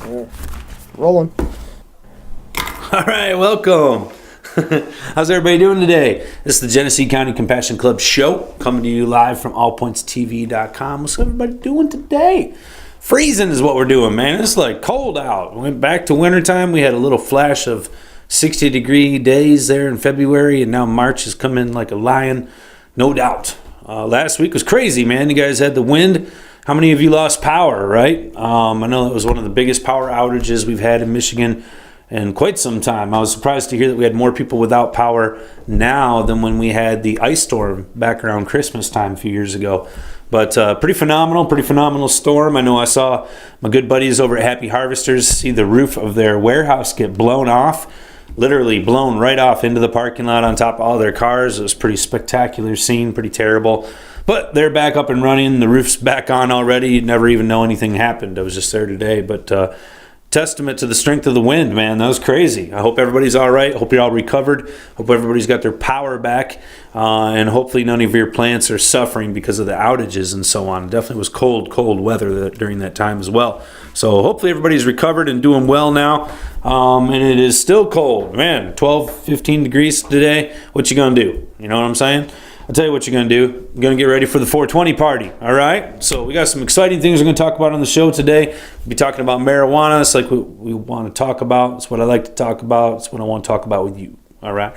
Rolling. All right, welcome. How's everybody doing today? This is the Genesee County Compassion Club show, coming to you live from allpointstv.com. What's everybody doing today? Freezing is what we're doing, man. It's like cold out. We went back to wintertime. We had a little flash of 60-degree days there in February, and now March has come in like a lion, no doubt. Last week was crazy, man. You guys had the wind. How many of you lost power, right? I know that was one of the biggest power outages we've had in Michigan in quite some time. I was surprised to hear that we had more people without power now than when we had the ice storm back around Christmas time a few years ago. But pretty phenomenal storm. I know I saw my good buddies over at Happy Harvesters see the roof of their warehouse get blown off, literally blown right off into the parking lot on top of all their cars. It was a pretty spectacular scene, pretty terrible. But they're back up and running. The roof's back on already. You'd never even know anything happened. I was just there today. But testament to the strength of the wind, man. That was crazy. I hope everybody's all right. Hope you're all recovered. Hope everybody's got their power back. And hopefully none of your plants are suffering because of the outages and so on. It definitely was cold weather during that time as well. So hopefully everybody's recovered and doing well now. And it is still cold. Man, 12, 15 degrees today. What you going to do? You know what I'm saying? I'll tell you what you're going to do. You're going to get ready for the 420 party, all right? So we got some exciting things we're going to talk about on the show today. We'll be talking about marijuana. It's like what we want to talk about. It's what I like to talk about. It's what I want to talk about with you, all right?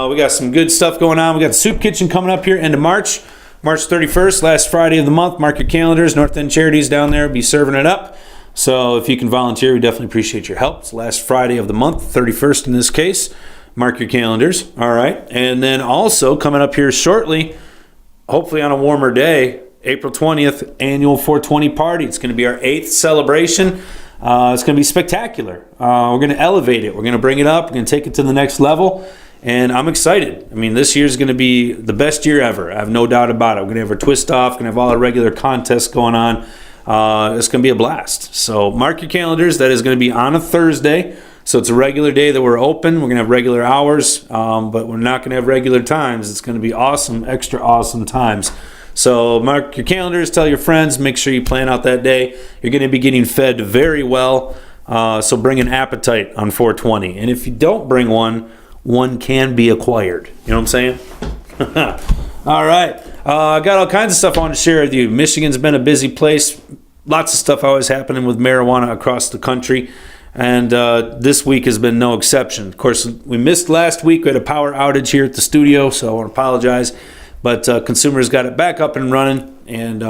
We got some good stuff going on. We got the Soup Kitchen coming up here end of March 31st, last Friday of the month. Mark your calendars. North End Charities down there will be serving it up. So if you can volunteer, we definitely appreciate your help. It's last Friday of the month, 31st in this case. Mark your calendars, all right? And then also coming up here shortly, hopefully on a warmer day, April 20th, annual 420 party. It's going to be our 8th celebration. It's going to be spectacular. We're going to elevate it. We're going to bring it up. We're going to take it to the next level. And I'm excited. I mean, this year's going to be the best year ever. I have no doubt about it. We're going to have our twist off. We're going to have all our regular contests going on. It's going to be a blast. So mark your calendars. That is going to be on a Thursday. So it's a regular day that we're open. We're going to have regular hours, but we're not going to have regular times. It's going to be awesome, extra awesome times. So mark your calendars, tell your friends, make sure you plan out that day. You're going to be getting fed very well, so bring an appetite on 420. And if you don't bring one can be acquired. You know what I'm saying? All right. I got all kinds of stuff I want to share with you. Michigan's been a busy place. Lots of stuff always happening with marijuana across the country. And this week has been no exception. Of course, we missed last week. We had a power outage here at the studio, so I want to apologize. But consumers got it back up and running, and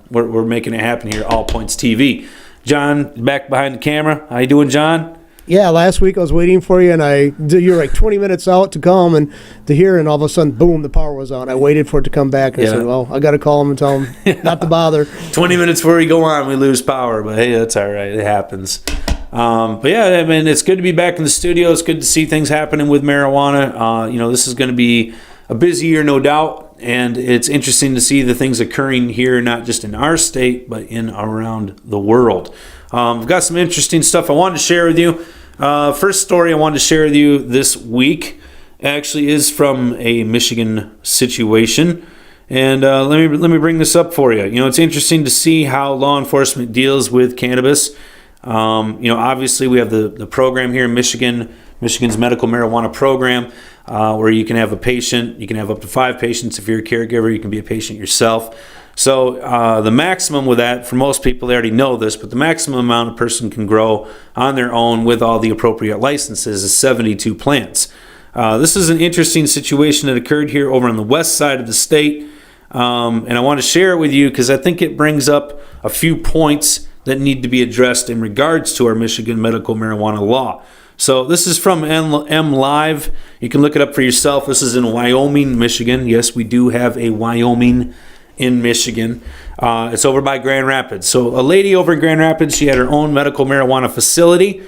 we're making it happen here at All Points TV. John, back behind the camera. How you doing, John? Yeah, last week I was waiting for you, and you were like 20 minutes out to come and to here, and all of a sudden, boom, the power was on. I waited for it to come back, and I said, well, I got to call him and tell him not to bother. 20 minutes before we go on, we lose power, but hey, that's all right. It happens. But yeah, I mean, it's good to be back in the studio. It's good to see things happening with marijuana. This is going to be a busy year, no doubt. And it's interesting to see the things occurring here, not just in our state, but in around the world. I've got some interesting stuff I wanted to share with you. First story I wanted to share with you this week actually is from a Michigan situation. And let me bring this up for you. It's interesting to see how law enforcement deals with cannabis. Obviously we have the program here in Michigan's medical marijuana program, where you can have a patient, you can have up to 5 patients. If you're a caregiver, you can be a patient yourself. So the maximum with that, for most people, they already know this, but the maximum amount a person can grow on their own with all the appropriate licenses is 72 plants. This is an interesting situation that occurred here over on the west side of the state, and I want to share it with you because I think it brings up a few points that need to be addressed in regards to our Michigan medical marijuana law. So this is from M Live. You can look it up for yourself. This is in Wyoming, Michigan. Yes, we do have a Wyoming in Michigan. It's over by Grand Rapids. So a lady over in Grand Rapids, she had her own medical marijuana facility.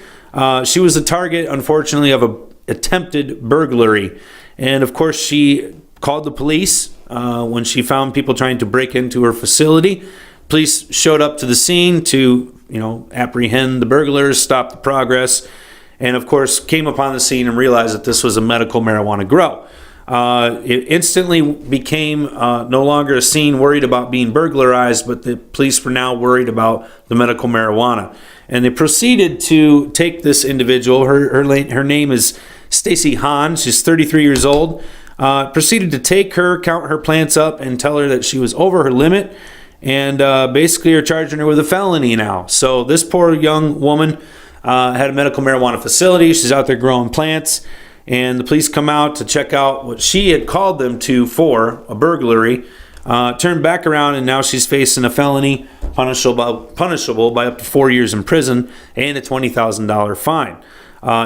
She was the target, unfortunately, of an attempted burglary. And of course, she called the police when she found people trying to break into her facility. Police showed up to the scene to, apprehend the burglars, stop the progress, and of course came upon the scene and realized that this was a medical marijuana grow. It instantly became no longer a scene worried about being burglarized, but the police were now worried about the medical marijuana. And they proceeded to take this individual. Her name is Stacy Hahn. She's 33 years old. Proceeded to take her, count her plants up, and tell her that she was over her limit. And basically are charging her with a felony now. So this poor young woman had a medical marijuana facility. She's out there growing plants. And the police come out to check out what she had called them to for, a burglary. Turned back around, and now she's facing a felony punishable by up to 4 years in prison and a $20,000 fine.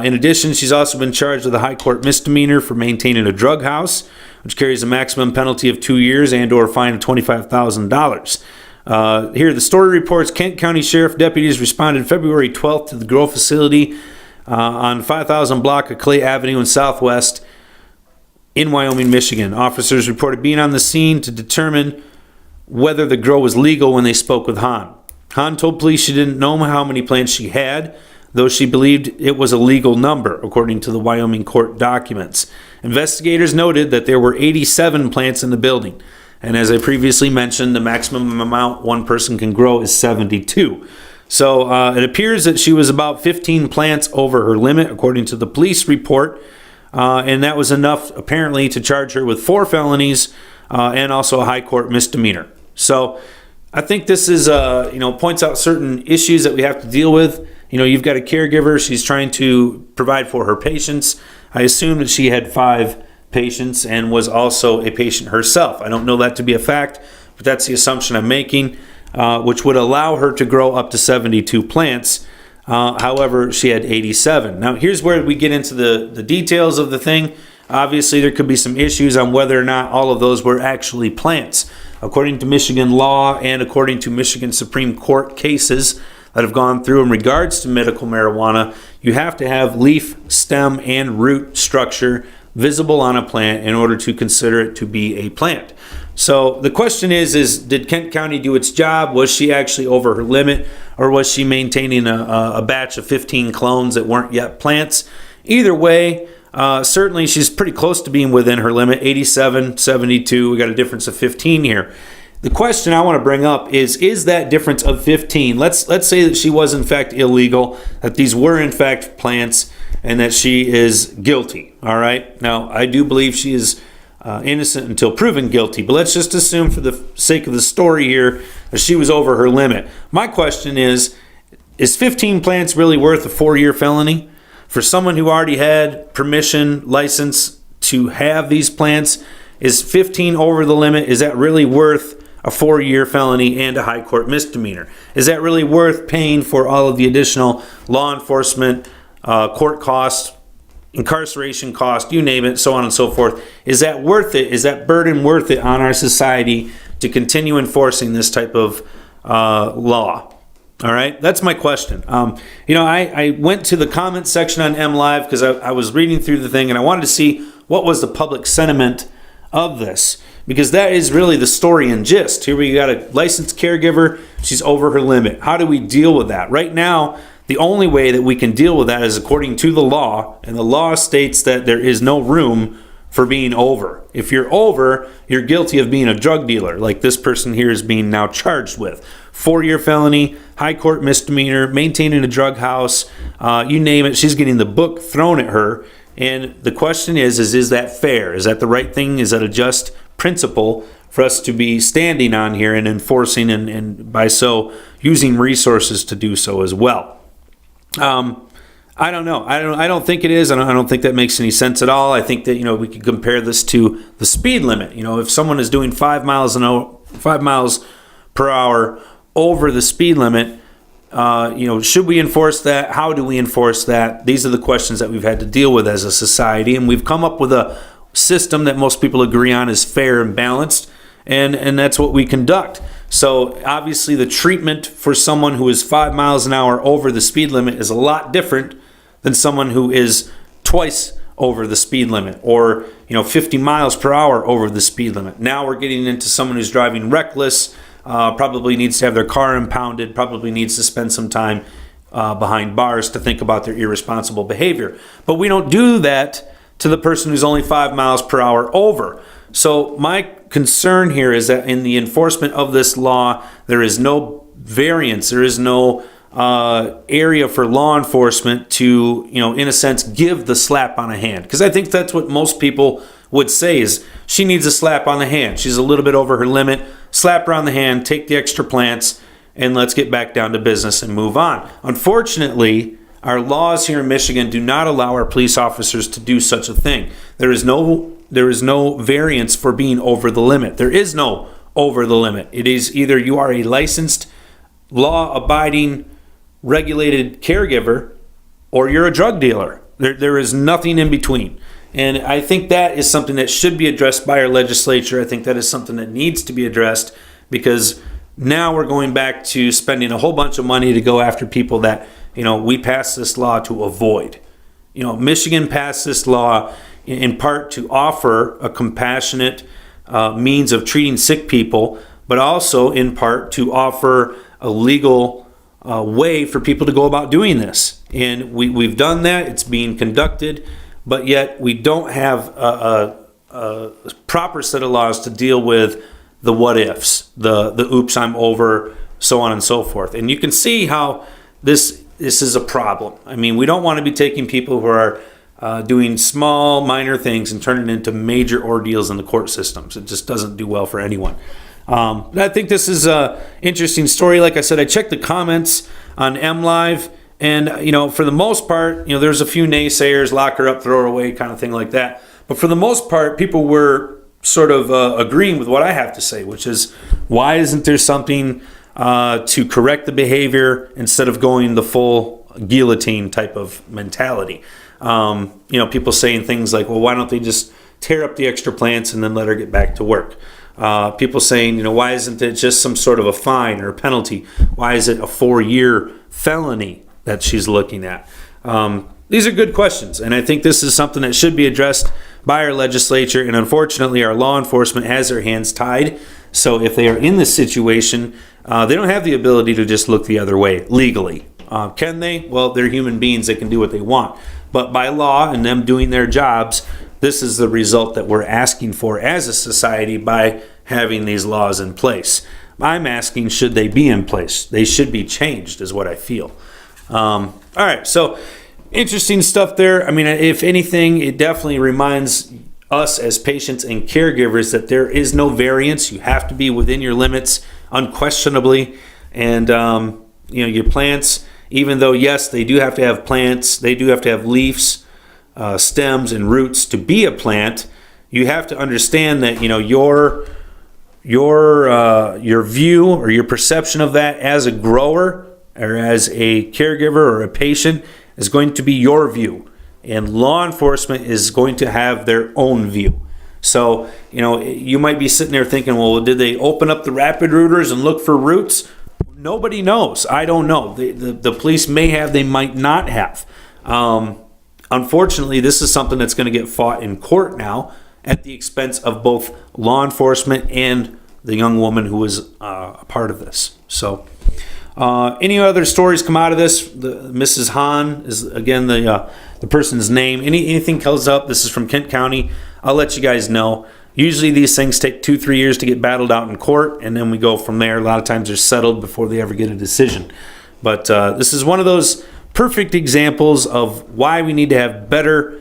In addition, she's also been charged with a high court misdemeanor for maintaining a drug house, which carries a maximum penalty of 2 years and or a fine of $25,000. Here, the story reports Kent County Sheriff deputies responded February 12th to the grow facility on 5000 block of Clay Avenue in Southwest in Wyoming, Michigan. Officers reported being on the scene to determine whether the grow was legal when they spoke with Hahn. Hahn told police she didn't know how many plants she had, though she believed it was a legal number, according to the Wyoming court documents. Investigators noted that there were 87 plants in the building, and as I previously mentioned, the maximum amount one person can grow is 72. So it appears that she was about 15 plants over her limit, according to the police report, and that was enough, apparently, to charge her with 4 felonies and also a high court misdemeanor. So I think this is, points out certain issues that we have to deal with. You've got a caregiver. She's trying to provide for her patients. I assume that she had 5 patients and was also a patient herself. I don't know that to be a fact, but that's the assumption I'm making, which would allow her to grow up to 72 plants. However, she had 87. Now, here's where we get into the details of the thing. Obviously, there could be some issues on whether or not all of those were actually plants. According to Michigan law and according to Michigan Supreme Court cases that have gone through in regards to medical marijuana, you have to have leaf, stem, and root structure visible on a plant in order to consider it to be a plant. So the question is did Kent County do its job? Was she actually over her limit, or was she maintaining a batch of 15 clones that weren't yet plants? Either way, certainly she's pretty close to being within her limit, 87, 72. We got a difference of 15 here. The question I want to bring up is that difference of 15? Let's say that she was in fact illegal, that these were in fact plants, and that she is guilty. All right. Now, I do believe she is innocent until proven guilty, but let's just assume for the sake of the story here that she was over her limit. My question is 15 plants really worth a 4-year felony? For someone who already had permission, license to have these plants, is 15 over the limit? Is that really worth a 4-year felony and a high court misdemeanor? Is that really worth paying for all of the additional law enforcement, court costs, incarceration cost, you name it, so on and so forth? Is that worth it? Is that burden worth it on our society to continue enforcing this type of law? All right, that's my question. I went to the comment section on MLive because I was reading through the thing and I wanted to see what was the public sentiment of this, because that is really the story and gist. Here we got a licensed caregiver. She's over her limit. How do we deal with that? Right now, the only way that we can deal with that is according to the law, and the law states that there is no room for being over. If you're over, you're guilty of being a drug dealer, like this person here is being now charged with. 4-year felony, high court misdemeanor, maintaining a drug house, you name it, she's getting the book thrown at her. And the question is that fair? Is that the right thing? Is that a just principle for us to be standing on here and enforcing, and by so using resources to do so as well? I don't know. I don't think it is. I don't think that makes any sense at all. I think that, we could compare this to the speed limit. If someone is doing 5 miles per hour over the speed limit, should we enforce that? How do we enforce that? These are the questions that we've had to deal with as a society, and we've come up with a system that most people agree on is fair and balanced, and that's what we conduct. So obviously the treatment for someone who is 5 miles an hour over the speed limit is a lot different than someone who is twice over the speed limit, or 50 miles per hour over the speed limit. Now we're getting into someone who's driving reckless, probably needs to have their car impounded, probably needs to spend some time behind bars to think about their irresponsible behavior. But we don't do that to the person who's only 5 miles per hour over. So my concern here is that in the enforcement of this law, there is no variance, there is no area for law enforcement to, in a sense, give the slap on the hand. Because I think that's what most people would say is she needs a slap on the hand. She's a little bit over her limit. Slap her on the hand, take the extra plants, and let's get back down to business and move on. Unfortunately, our laws here in Michigan do not allow our police officers to do such a thing. There is no variance for being over the limit. There is no over the limit. It is either you are a licensed, law-abiding, regulated caregiver, or you're a drug dealer. There is nothing in between. And I think that is something that should be addressed by our legislature. I think that is something that needs to be addressed, because now we're going back to spending a whole bunch of money to go after people that, we passed this law to avoid. Michigan passed this law in part to offer a compassionate means of treating sick people, but also in part to offer a legal way for people to go about doing this. And we've done that. It's being conducted, but yet we don't have a proper set of laws to deal with the what ifs, the oops, I'm over, so on and so forth. And you can see how this is a problem. I mean, we don't want to be taking people who are doing small, minor things and turning it into major ordeals in the court systems. It just doesn't do well for anyone. I think this is an interesting story. Like I said, I checked the comments on MLive, and for the most part, there's a few naysayers, lock her up, throw her away, kind of thing like that. But for the most part, people were sort of agreeing with what I have to say, which is, why isn't there something to correct the behavior instead of going the full guillotine type of mentality? People saying things like, well, why don't they just tear up the extra plants and then let her get back to work? People saying, why isn't it just some sort of a fine or a penalty? Why is it a 4-year felony that she's looking at? These are good questions, and I think this is something that should be addressed by our legislature, and unfortunately our law enforcement has their hands tied. So if they are in this situation, they don't have the ability to just look the other way legally. Can they? Well, they're human beings. They can do what they want. But by law and them doing their jobs, this is the result that we're asking for as a society by having these laws in place. I'm asking, should they be in place? They should be changed, is what I feel. All right, so interesting stuff there. I mean, if anything, it definitely reminds us as patients and caregivers that there is no variance. You have to be within your limits, unquestionably. And, your plants, even though, yes, they do have to have plants, they do have to have leaves, stems, and roots to be a plant, you have to understand that, your view or your perception of that as a grower or as a caregiver or a patient is going to be your view, and law enforcement is going to have their own view. So, you might be sitting there thinking, well, did they open up the rapid rooters and look for roots? Nobody knows. I don't know. The police may have, they might not have. Unfortunately, this is something that's going to get fought in court now at the expense of both law enforcement and the young woman who was a part of this. So, any other stories come out of this? Mrs. Hahn is, again, the person's name. Anything comes up, this is from Kent County, I'll let you guys know. Usually these things take 2-3 years to get battled out in court, and then we go from there. A lot of times they're settled before they ever get a decision. But this is one of those perfect examples of why we need to have better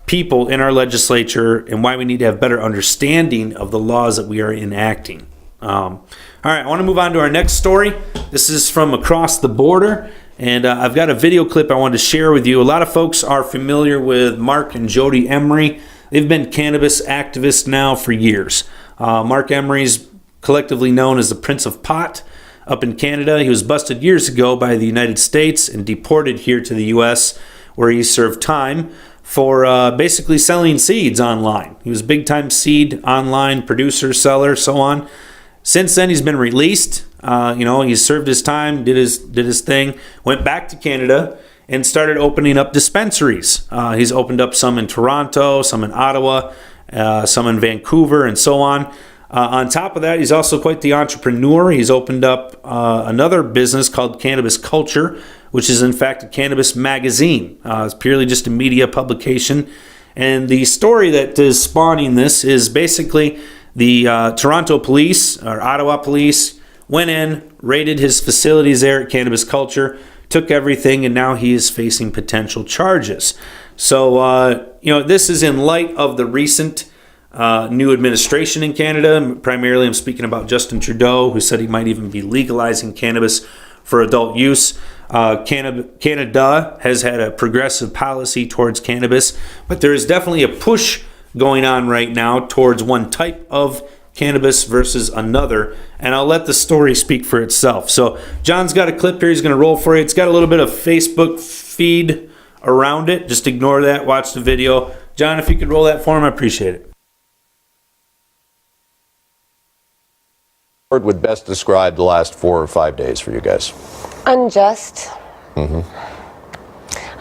people in our legislature and why we need to have better understanding of the laws that we are enacting. All right, I want to move on to our next story. This is from across the border, and I've got a video clip I wanted to share with you. A lot of folks are familiar with Mark and Jody Emery. They've been cannabis activists now for years. Mark Emery's collectively known as the Prince of Pot up in Canada. He was busted years ago by the United States and deported here to the U.S., where he served time for basically selling seeds online. He was a big-time seed online producer, seller, so on. Since then, he's been released. He's served his time, did his thing, went back to Canada, and started opening up dispensaries. He's opened up some in Toronto, some in Ottawa, some in Vancouver, and so on. On top of that, he's also quite the entrepreneur. He's opened up another business called Cannabis Culture, which is in fact a cannabis magazine. It's purely just a media publication. And the story that is spawning this is basically the Toronto police, or Ottawa police, went in, raided his facilities there at Cannabis Culture, took everything, and now he is facing potential charges. So, this is in light of the recent new administration in Canada. Primarily, I'm speaking about Justin Trudeau, who said he might even be legalizing cannabis for adult use. Canada has had a progressive policy towards cannabis, but there is definitely a push going on right now towards one type of cannabis versus another, and I'll let the story speak for itself. So John's got a clip here he's going to roll for you. It's got a little bit of Facebook feed around it. Just ignore that. Watch the video. John, if you could roll that for him, I appreciate it. What would best describe the last 4 or 5 days for you guys? Unjust.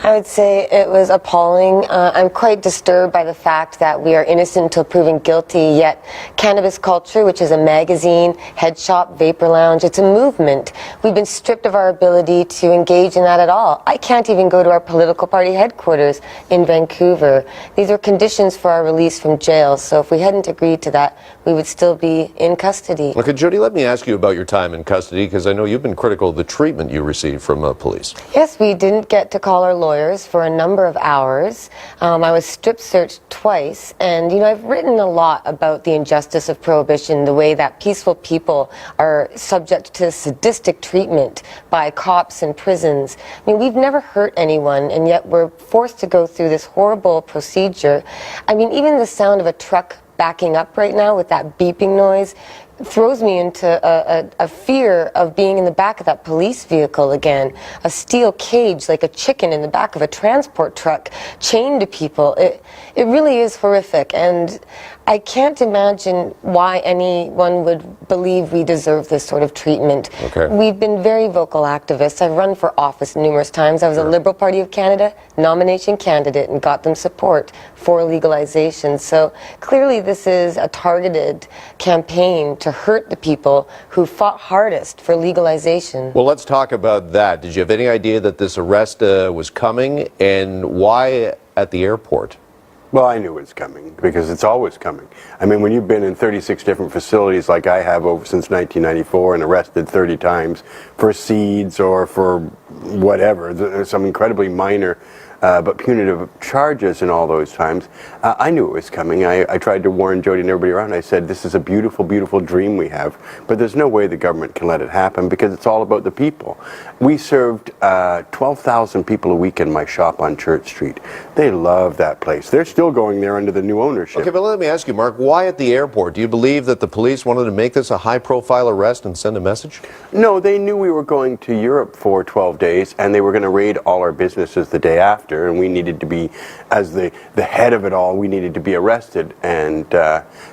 I would say it was appalling. I'm quite disturbed by the fact that we are innocent until proven guilty, yet Cannabis Culture, which is a magazine, head shop, vapor lounge, it's a movement. We've been stripped of our ability to engage in that at all. I can't even go to our political party headquarters in Vancouver. These are conditions for our release from jail, so if we hadn't agreed to that, we would still be in custody. Okay, Jody, let me ask you about your time in custody, because I know you've been critical of the treatment you received from police. Yes, we didn't get to call our lawyers for a number of hours. I was strip searched twice, and I've written a lot about the injustice of prohibition, the way that peaceful people are subject to sadistic treatment by cops and prisons. I mean, we've never hurt anyone, and yet we're forced to go through this horrible procedure. I mean, even the sound of a truck backing up right now with that beeping noise throws me into a fear of being in the back of that police vehicle again. A steel cage like a chicken in the back of a transport truck chained to people. It really is horrific, and I can't imagine why anyone would believe we deserve this sort of treatment. Okay. We've been very vocal activists. I've run for office numerous times. I was a Liberal Party of Canada nomination candidate and got them support for legalization. So clearly this is a targeted campaign to hurt the people who fought hardest for legalization. Well, let's talk about that. Did you have any idea that this arrest was coming, and why at the airport? Well, I knew it was coming, because it's always coming. I mean, when you've been in 36 different facilities like I have since 1994 and arrested 30 times for seeds or for whatever, there's some incredibly minor but punitive charges in all those times, I knew it was coming. I tried to warn Jody and everybody around. I said, this is a beautiful, beautiful dream we have, but there's no way the government can let it happen, because it's all about the people. We served 12,000 people a week in my shop on Church Street. They love that place. They're still going there under the new ownership. Okay, but let me ask you, Mark, why at the airport? Do you believe that the police wanted to make this a high-profile arrest and send a message? No, they knew we were going to Europe for 12 days, and they were going to raid all our businesses the day after, and we needed to be, as the head of it all, we needed to be arrested, and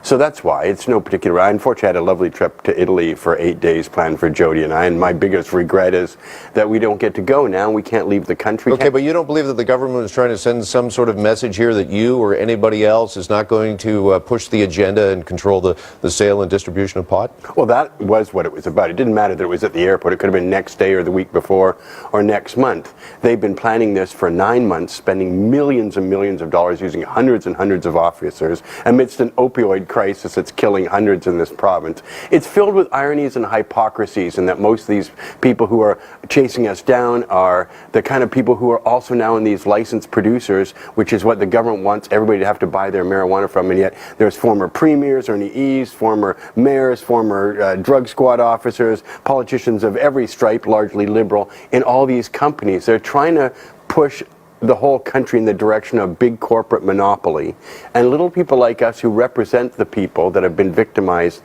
so that's why. It's no particular. I unfortunately had a lovely trip to Italy for 8 days planned for Jody and I, and my biggest regret is that we don't get to go now. We can't leave the country. Okay, but you don't believe that the government is trying to send some sort of message here that you or anybody else is not going to push the agenda and control the sale and distribution of pot? Well, that was what it was about. It didn't matter that it was at the airport. It could have been next day or the week before or next month. They've been planning this for 9 months, spending millions and millions of dollars, using hundreds and hundreds of officers amidst an opioid crisis that's killing hundreds in this province. It's filled with ironies and hypocrisies, and that most of these people who are chasing us down are the kind of people who are also now in these licensed producers, which is what the government wants everybody to have to buy their marijuana from, and yet there's former premiers, Ernie Eves, former mayors, former drug squad officers, politicians of every stripe, largely liberal, in all these companies. They're trying to push the whole country in the direction of big corporate monopoly, and little people like us who represent the people that have been victimized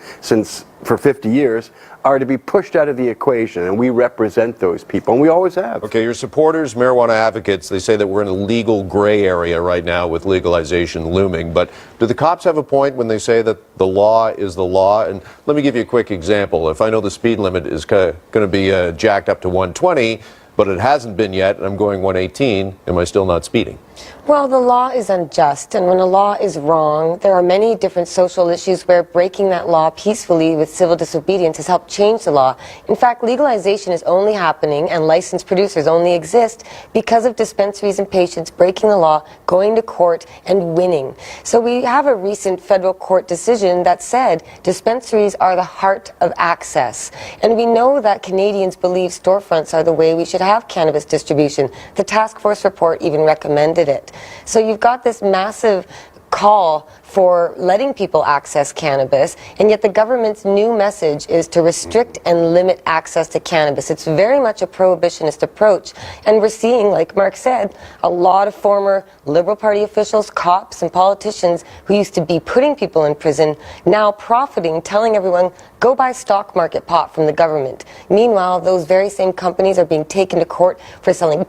for 50 years are to be pushed out of the equation, and we represent those people, and we always have. Okay, your supporters, marijuana advocates, they say that we're in a legal gray area right now with legalization looming, but do the cops have a point when they say that the law is the law? And let me give you a quick example. If I know the speed limit is going to be jacked up to 120, but it hasn't been yet, and I'm going 118, am I still not speeding? Well, the law is unjust, and when a law is wrong, there are many different social issues where breaking that law peacefully with civil disobedience has helped change the law. In fact, legalization is only happening and licensed producers only exist because of dispensaries and patients breaking the law, going to court, and winning. So we have a recent federal court decision that said dispensaries are the heart of access. And we know that Canadians believe storefronts are the way we should have cannabis distribution. The task force report even recommended it. So you've got this massive call for letting people access cannabis, and yet the government's new message is to restrict and limit access to cannabis. It's very much a prohibitionist approach, and we're seeing, like Mark said, a lot of former Liberal Party officials, cops, and politicians who used to be putting people in prison now profiting, telling everyone, go buy stock market pot from the government. Meanwhile, those very same companies are being taken to court for selling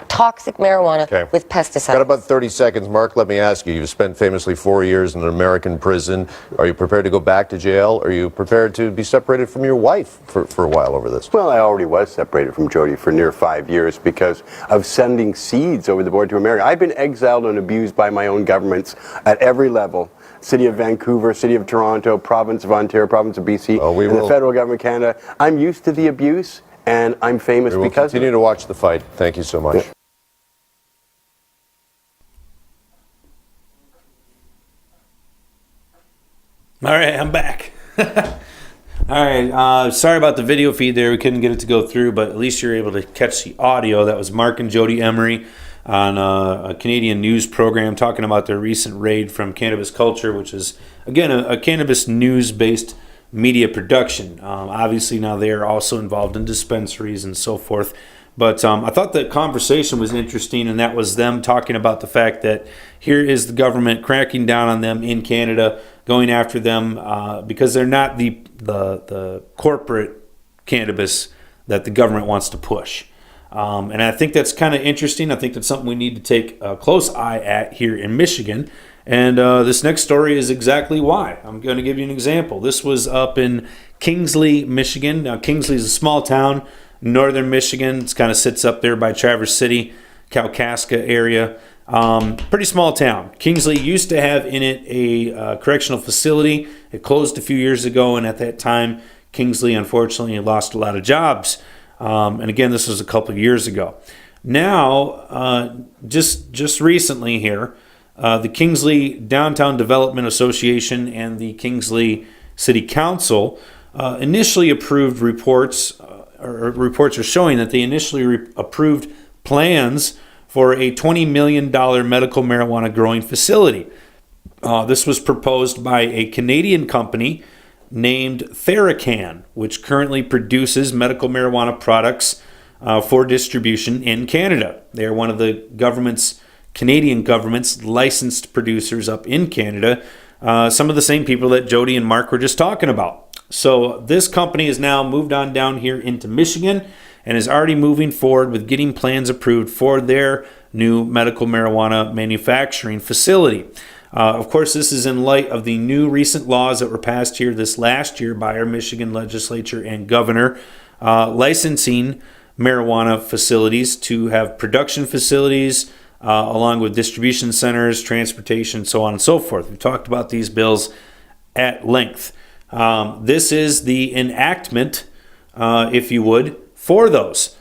toxic marijuana with pesticides. Got about 30 seconds. Mark, let me ask you, you've spent famously 4 years in an American prison. Are you prepared to go back to jail? Are you prepared to be separated from your wife for a while over this? Well, I already was separated from Jody for near 5 years because of sending seeds over the border to America. I've been exiled and abused by my own governments at every level. City of Vancouver, City of Toronto, Province of Ontario, Province of BC, and the federal government of Canada. I'm used to the abuse, and I'm famous because of it. We'll continue to watch the fight. Thank you so much. Yeah. All right, I'm back. All right, sorry about the video feed there. We couldn't get it to go through, but at least you're able to catch the audio. That was Mark and Jody Emery on a Canadian news program talking about their recent raid from Cannabis Culture, which is, again, a cannabis news-based media production. Obviously, now they are also involved in dispensaries and so forth. But I thought the conversation was interesting, and that was them talking about the fact that here is the government cracking down on them in Canada, going after them because they're not the corporate cannabis that the government wants to push. And I think that's kind of interesting. I think that's something we need to take a close eye at here in Michigan. And this next story is exactly why. I'm going to give you an example. This was up in Kingsley, Michigan. Now, Kingsley is a small town, northern Michigan. It kind of sits up there by Traverse City, Kalkaska area. Pretty small town. Kingsley used to have in it a correctional facility. It closed a few years ago, and at that time, Kingsley unfortunately lost a lot of jobs. And again, this was a couple of years ago. Now, just recently here, the Kingsley Downtown Development Association and the Kingsley City Council initially approved reports are showing that they initially approved plans for a $20 million medical marijuana growing facility. This was proposed by a Canadian company named TheraCann, which currently produces medical marijuana products for distribution in Canada. They are one of the Canadian government's licensed producers up in Canada, some of the same people that Jody and Mark were just talking about. So this company has now moved on down here into Michigan and is already moving forward with getting plans approved for their new medical marijuana manufacturing facility. Of course, this is in light of the new recent laws that were passed here this last year by our Michigan legislature and governor, licensing marijuana facilities to have production facilities, along with distribution centers, transportation, so on and so forth. We've talked about these bills at length. This is the enactment, if you would, for those.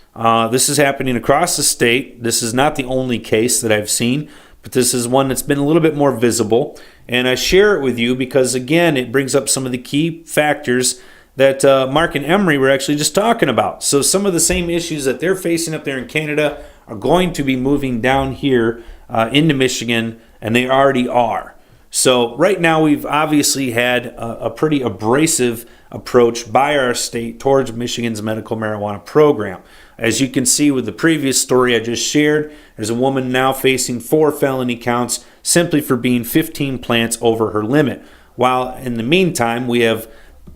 This is happening across the state. This is not the only case that I've seen, but this is one that's been a little bit more visible. And I share it with you because, again, it brings up some of the key factors that Mark and Emery were actually just talking about. So some of the same issues that they're facing up there in Canada are going to be moving down here into Michigan, and they already are. So right now we've obviously had a pretty abrasive approach by our state towards Michigan's medical marijuana program. As you can see with the previous story I just shared, there's a woman now facing 4 felony counts simply for being 15 plants over her limit. While in the meantime, we have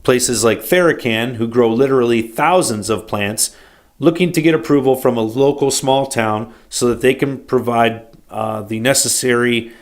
places like TheraCann, who grow literally thousands of plants, looking to get approval from a local small town so that they can provide the necessary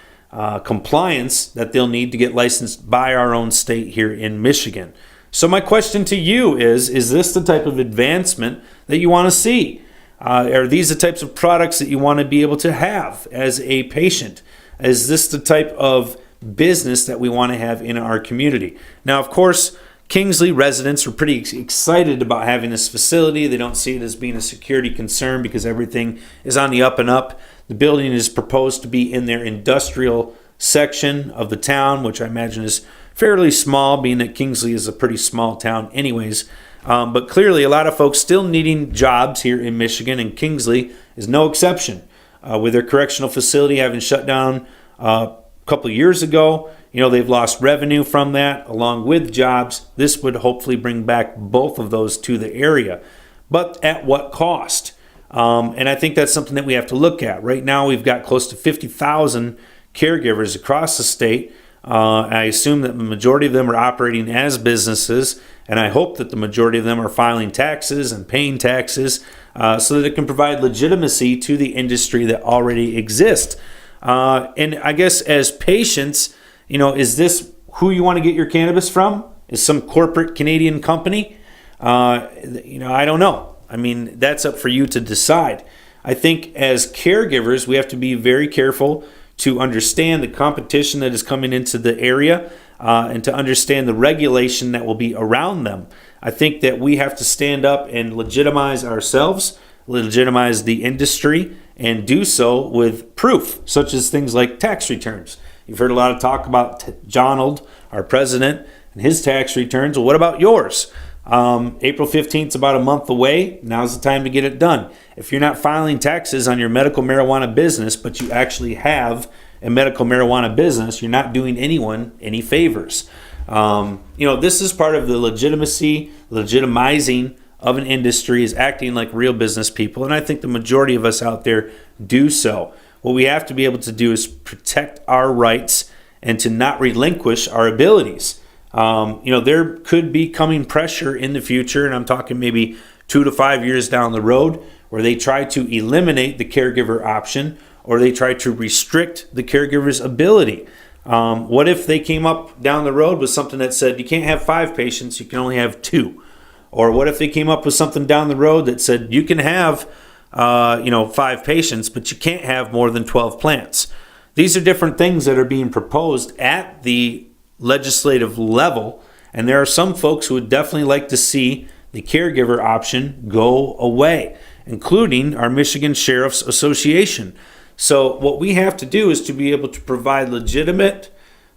compliance that they'll need to get licensed by our own state here in Michigan. So my question to you is this the type of advancement that you want to see? Are these the types of products that you want to be able to have as a patient? Is this the type of business that we want to have in our community? Now, of course, Kingsley residents are pretty excited about having this facility. They don't see it as being a security concern because everything is on the up and up. The building is proposed to be in their industrial section of the town, which I imagine is fairly small, being that Kingsley is a pretty small town anyways. But clearly a lot of folks still needing jobs here in Michigan, and Kingsley is no exception. With their correctional facility having shut down a couple of years ago, they've lost revenue from that along with jobs. This would hopefully bring back both of those to the area. But at what cost? And I think that's something that we have to look at. Right now we've got close to 50,000 caregivers across the state. I assume that the majority of them are operating as businesses, and I hope that the majority of them are filing taxes and paying taxes so that it can provide legitimacy to the industry that already exists. And I guess as patients, is this who you want to get your cannabis from? Is some corporate Canadian company? I don't know. I mean, that's up for you to decide. I think as caregivers, we have to be very careful to understand the competition that is coming into the area and to understand the regulation that will be around them. I think that we have to stand up and legitimize ourselves, legitimize the industry, and do so with proof, such as things like tax returns. You've heard a lot of talk about Donald, our president, and his tax returns. Well, what about yours? April 15th is about a month away. Now's the time to get it done. If you're not filing taxes on your medical marijuana business, but you actually have a medical marijuana business, you're not doing anyone any favors. This is part of the legitimizing of an industry, is acting like real business people. And I think the majority of us out there do so. What we have to be able to do is protect our rights and to not relinquish our abilities. There could be coming pressure in the future, and I'm talking maybe 2 to 5 years down the road, where they try to eliminate the caregiver option or they try to restrict the caregiver's ability. What if they came up down the road with something that said you can't have 5 patients, you can only have 2? Or what if they came up with something down the road that said you can have 5 patients, but you can't have more than 12 plants? These are different things that are being proposed at the legislative level, and there are some folks who would definitely like to see the caregiver option go away, including our Michigan Sheriff's Association. So what we have to do is to be able to provide legitimate,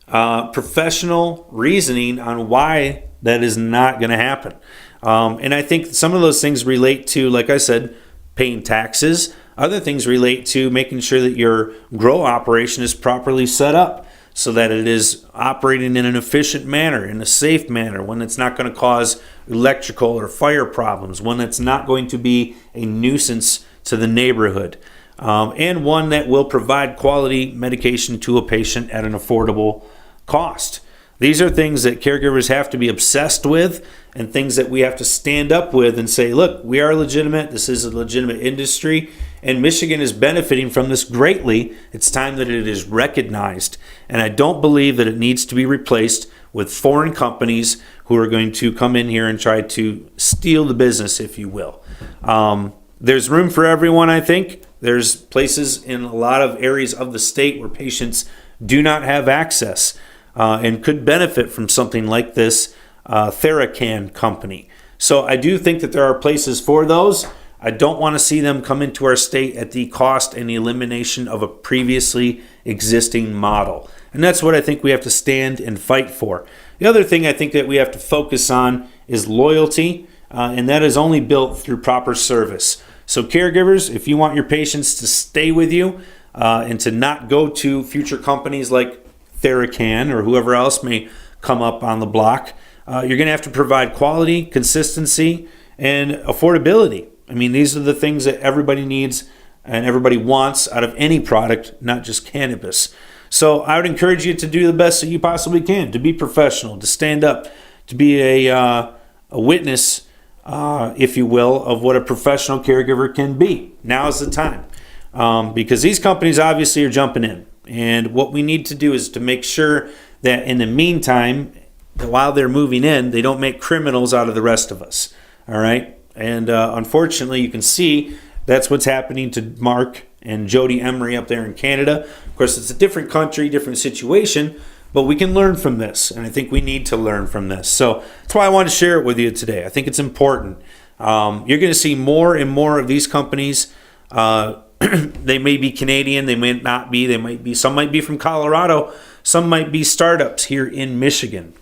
professional reasoning on why that is not going to happen. And I think some of those things relate to, like I said, paying taxes. Other things relate to making sure that your grow operation is properly set up so that it is operating in an efficient manner, in a safe manner, one that's not going to cause electrical or fire problems, one that's not going to be a nuisance to the neighborhood, and one that will provide quality medication to a patient at an affordable cost. These are things that caregivers have to be obsessed with, and things that we have to stand up with and say, look, we are legitimate. This is a legitimate industry, and Michigan is benefiting from this greatly. It's time that it is recognized. And I don't believe that it needs to be replaced with foreign companies who are going to come in here and try to steal the business, if you will. There's room for everyone, I think. There's places in a lot of areas of the state where patients do not have access and could benefit from something like this TheraCan company. So I do think that there are places for those. I don't want to see them come into our state at the cost and the elimination of a previously existing model. And that's what I think we have to stand and fight for. The other thing I think that we have to focus on is loyalty, and that is only built through proper service. So caregivers, if you want your patients to stay with you and to not go to future companies like TheraCan or whoever else may come up on the block, you're going to have to provide quality, consistency, and affordability. I mean, these are the things that everybody needs and everybody wants out of any product, not just cannabis. So I would encourage you to do the best that you possibly can, to be professional, to stand up, to be a witness, if you will, of what a professional caregiver can be. Now is the time. Because these companies obviously are jumping in. And what we need to do is to make sure that in the meantime, while they're moving in, they don't make criminals out of the rest of us. All right? And unfortunately, you can see That's what's happening to Mark and Jody Emery up there in Canada. Of course, it's a different country, different situation, but we can learn from this, and I think we need to learn from this. So that's why I want to share it with you today. I think it's important. You're going to see more and more of these companies. They may be Canadian, they may not be. They might be. Some might be from Colorado. Some might be startups here in Michigan.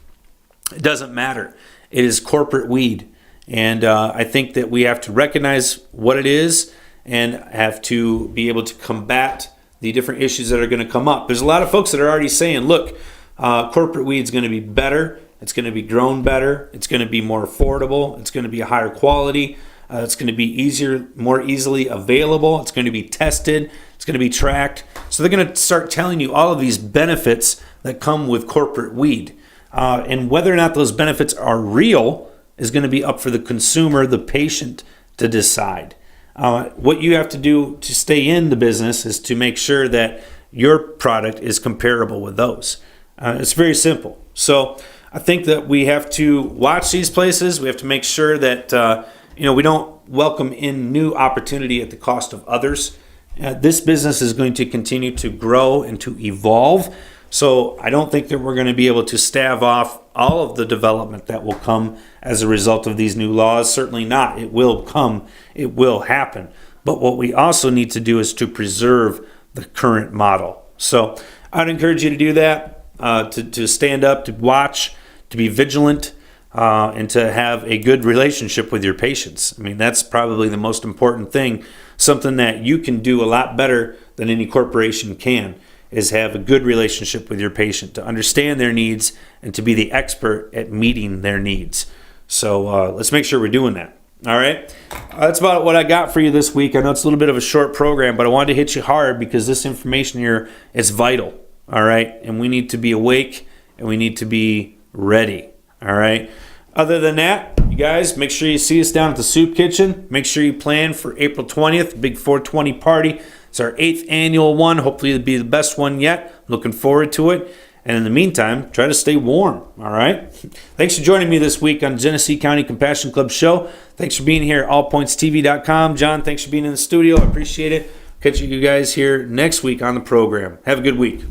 It doesn't matter. It is corporate weed, and I think that we have to recognize what it is and have to be able to combat the different issues that are going to come up. There's a lot of folks that are already saying, look, corporate weed is going to be better. It's going to be grown better. It's going to be more affordable. It's going to be a higher quality. It's going to be easier, more easily available. It's going to be tested. It's going to be tracked. So they're going to start telling you all of these benefits that come with corporate weed. And whether or not those benefits are real is going to be up for the consumer, the patient, to decide. What you have to do to stay in the business is to make sure that your product is comparable with those. It's very simple. So I think that we have to watch these places. We have to make sure that we don't welcome in new opportunity at the cost of others. This business is going to continue to grow and to evolve. So I don't think that we're going to be able to stave off all of the development that will come as a result of these new laws. Certainly not. It will come. It will happen. But what we also need to do is to preserve the current model. So I'd encourage you to do that, to stand up, to watch, to be vigilant, and to have a good relationship with your patients. I mean, that's probably the most important thing. Something that you can do a lot better than any corporation can is have a good relationship with your patient, to understand their needs and to be the expert at meeting their needs. So let's make sure we're doing that. All right? That's about what I got for you this week. I know it's a little bit of a short program, but I wanted to hit you hard because this information here is vital. All right? And we need to be awake and we need to be ready. All right? Other than that, you guys, make sure you see us down at the Soup Kitchen. Make sure you plan for April 20th, big 420 party. It's our 8th annual one. Hopefully it'll be the best one yet. Looking forward to it. And in the meantime, try to stay warm, all right? Thanks for joining me this week on Genesee County Compassion Club Show. Thanks for being here at allpointstv.com. John, thanks for being in the studio. I appreciate it. Catch you guys here next week on the program. Have a good week.